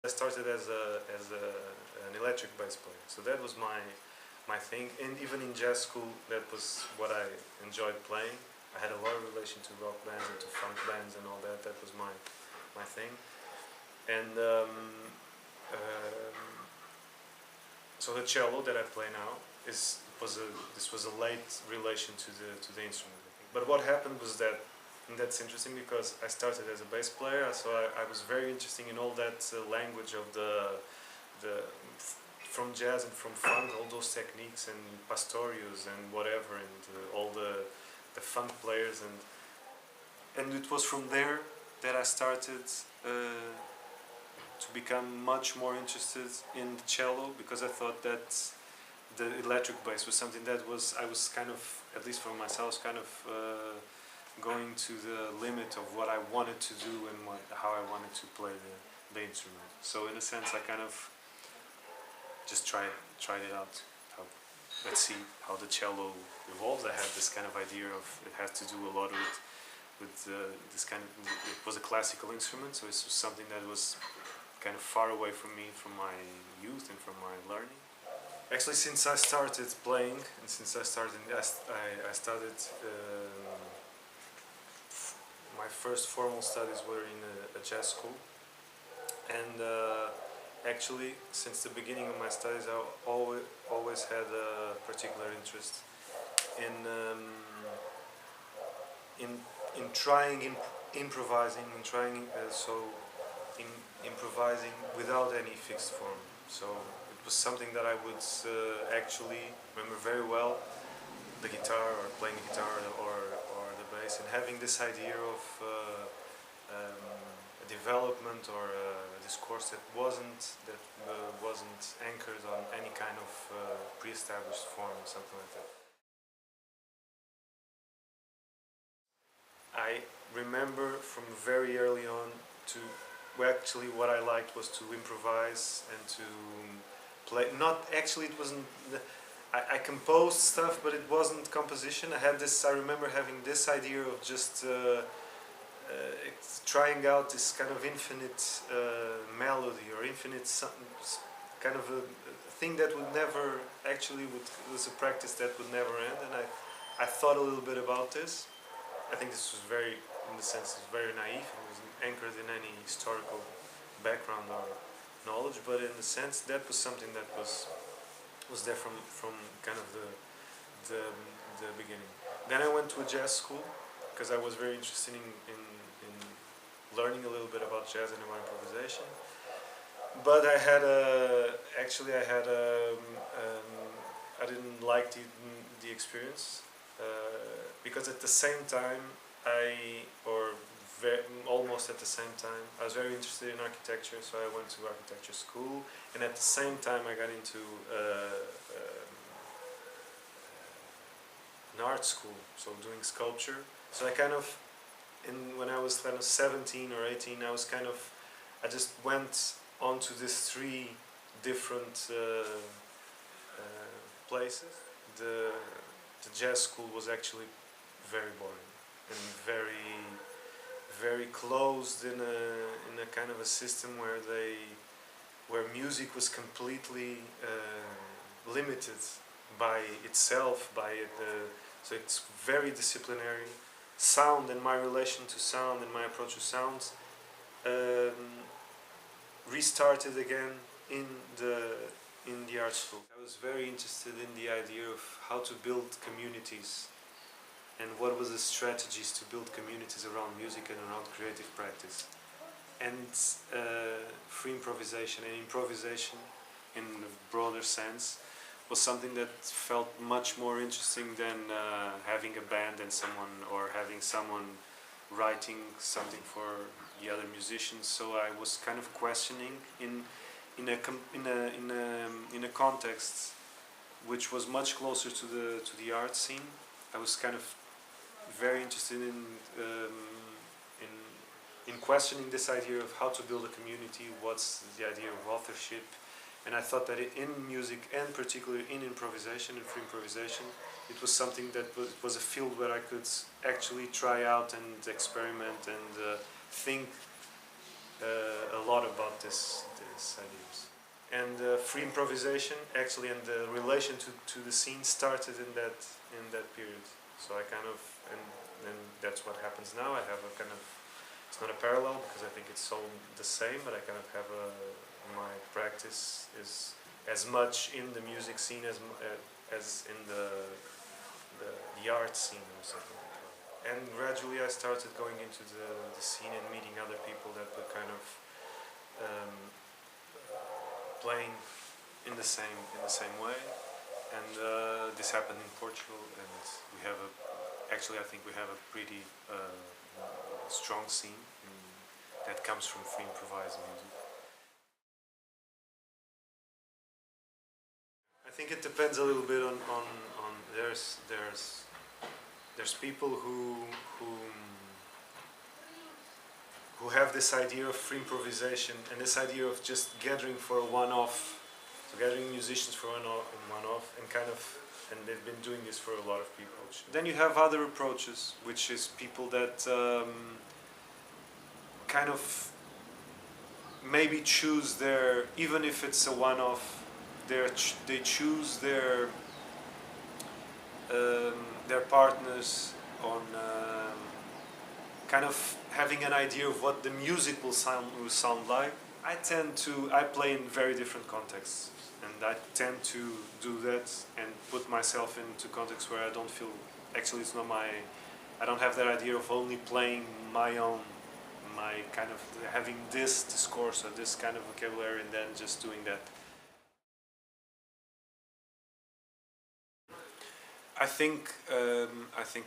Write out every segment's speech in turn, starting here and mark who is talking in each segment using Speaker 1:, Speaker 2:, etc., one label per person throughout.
Speaker 1: started as an electric bass player, so that was my thing. And even in jazz school, that was what I enjoyed playing. I had a lot of relation to rock bands and to funk bands and all that. That was my thing. And so the cello that I play now this was a late relation to the instrument, I think. But what happened was that, and that's interesting because I started as a bass player, so I was very interested in all that language of the from jazz and from funk, all those techniques and pastorius and whatever, and all the funk players, and it was from there that I started to become much more interested in the cello, because I thought that the electric bass was something that I was kind of, at least for myself, kind of going to the limit of what I wanted to do and how I wanted to play the instrument. So in a sense, I kind of just tried it out. Let's see how the cello evolves. I had this kind of idea of it has to do a lot with this kind of, it was a classical instrument, so it was something that was kind of far away from me, from my youth and from my learning. Actually, since I started playing, and since I started my first formal studies were in a jazz school, and actually, since the beginning of my studies, I always had a particular interest in trying improvising and trying improvising without any fixed form. So it was something that I would actually remember very well, the guitar, or playing the guitar, or the bass, and having this idea of a development or a discourse that wasn't anchored on any kind of pre-established form or something like that. I remember from very early on actually what I liked was to improvise and to play. Not actually, it wasn't. I composed stuff, but it wasn't composition. I remember having this idea of just trying out this kind of infinite melody or infinite kind of a thing that would never actually was a practice that would never end. And I thought a little bit about this. I think this was very, in the sense, it was very naive. It wasn't anchored in any historical background or knowledge, but in the sense that was something that was there from kind of the beginning. Then I went to a jazz school because I was very interested in learning a little bit about jazz and about improvisation. But I didn't like the experience. Because at the same time, almost at the same time, I was very interested in architecture, so I went to architecture school, and at the same time I got into an art school, so doing sculpture. So I kind of, when I was kind of 17 or 18, I just went on to these three different places. The jazz school was actually very boring and very closed in a kind of a system where music was completely limited by itself, so it's very disciplinary. Sound and my relation to sound and my approach to sounds restarted again in the art school. I was very interested in the idea of how to build communities and what was the strategies to build communities around music and around creative practice. And free improvisation and improvisation in a broader sense was something that felt much more interesting than having a band and having someone writing something for the other musicians. So I was kind of questioning in a context which was much closer to the art scene. I was kind of very interested in questioning this idea of how to build a community, what's the idea of authorship, and I thought that in music, and particularly in improvisation and free improvisation, it was something that was a field where I could actually try out and experiment and think a lot about this ideas. And free improvisation actually, and the relation to the scene started in that period. So I kind of, and that's what happens now. I have a kind of, it's not a parallel because I think it's all the same, but I kind of have my practice is as much in the music scene as in the art scene or something like that. And gradually I started going into the scene and meeting other people that were kind of playing in the same way. And this happened in Portugal, and we have actually I think we have a pretty strong scene that comes from free improvised music. I think it depends a little bit on there's people who have this idea of free improvisation and this idea of just gathering for a one-off, so gathering musicians for one-off, and they've been doing this for a lot of people. Then you have other approaches, which is people that kind of maybe choose their, even if it's a one-off, they choose their partners on kind of having an idea of what the music will sound like. I play in very different contexts, and I tend to do that and put myself into contexts where I don't feel, actually it's not I don't have that idea of only playing my kind of having this discourse or this kind of vocabulary and then just doing that. I think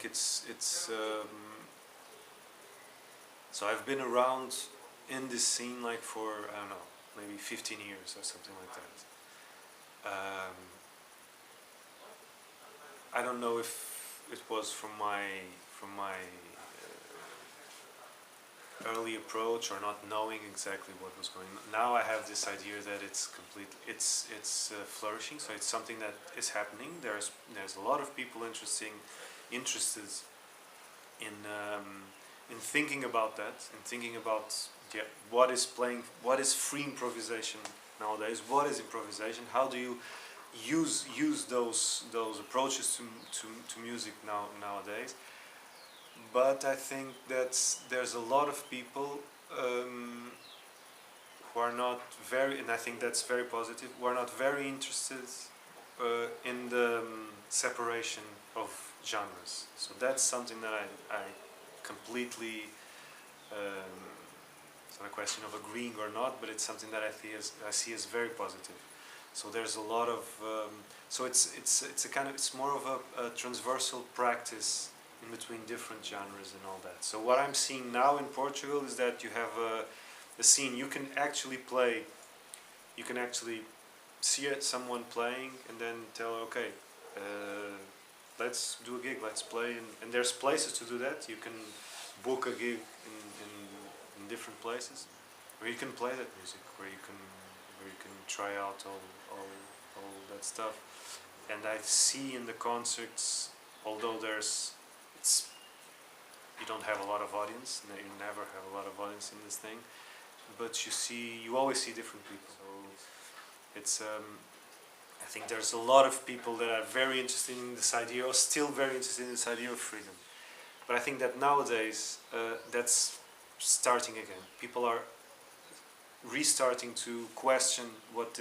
Speaker 1: it's so I've been around in this scene like for, I don't know, maybe 15 years or something like that. I don't know if it was from my early approach or not knowing exactly what was going on. Now I have this idea that it's flourishing, so it's something that is happening. There's a lot of people interested in thinking about that, and thinking about what is free improvisation nowadays, what is improvisation, how do you use those approaches to music nowadays. But I think that there's a lot of people who are not very, and I think that's very positive, who are not very interested in the separation of genres. So that's something that I completely, it's not a question of agreeing or not, but it's something that I see as very positive. So there's a lot of, so it's a kind of, it's more of a transversal practice in between different genres and all that. So what I'm seeing now in Portugal is that you have a scene, you can actually play, you can actually see someone playing and then tell, okay, let's do a gig, let's play, and there's places to do that. You can book a gig in different places where you can play that music, where you can try out all that stuff. And I see in the concerts, although you don't have a lot of audience, you never have a lot of audience in this thing, but you always see different people. So it's I think there's a lot of people that are very interested in this idea, or still very interested in this idea of freedom. But I think that nowadays that's starting again. People are restarting to question what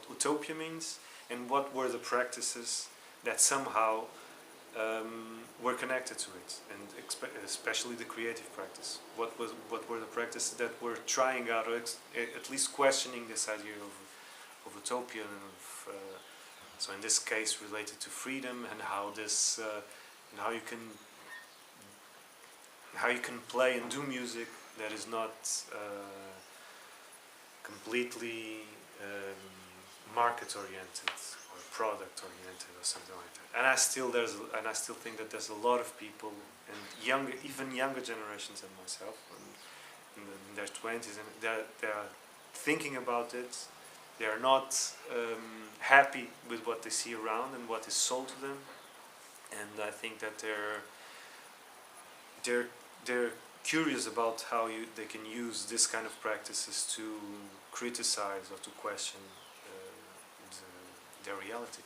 Speaker 1: utopia means, and what were the practices that somehow were connected to it, and especially the creative practice. What were the practices that were trying out, or at least questioning this idea of utopia, and so in this case related to freedom, and how this and how you can play and do music that is not completely market oriented or product oriented or something like that. And I still think that there's a lot of people, and even younger generations than myself, in their 20s, and they're thinking about it. They are not happy with what they see around and what is sold to them, and I think that they're curious about how they can use this kind of practices to criticize or to question their reality.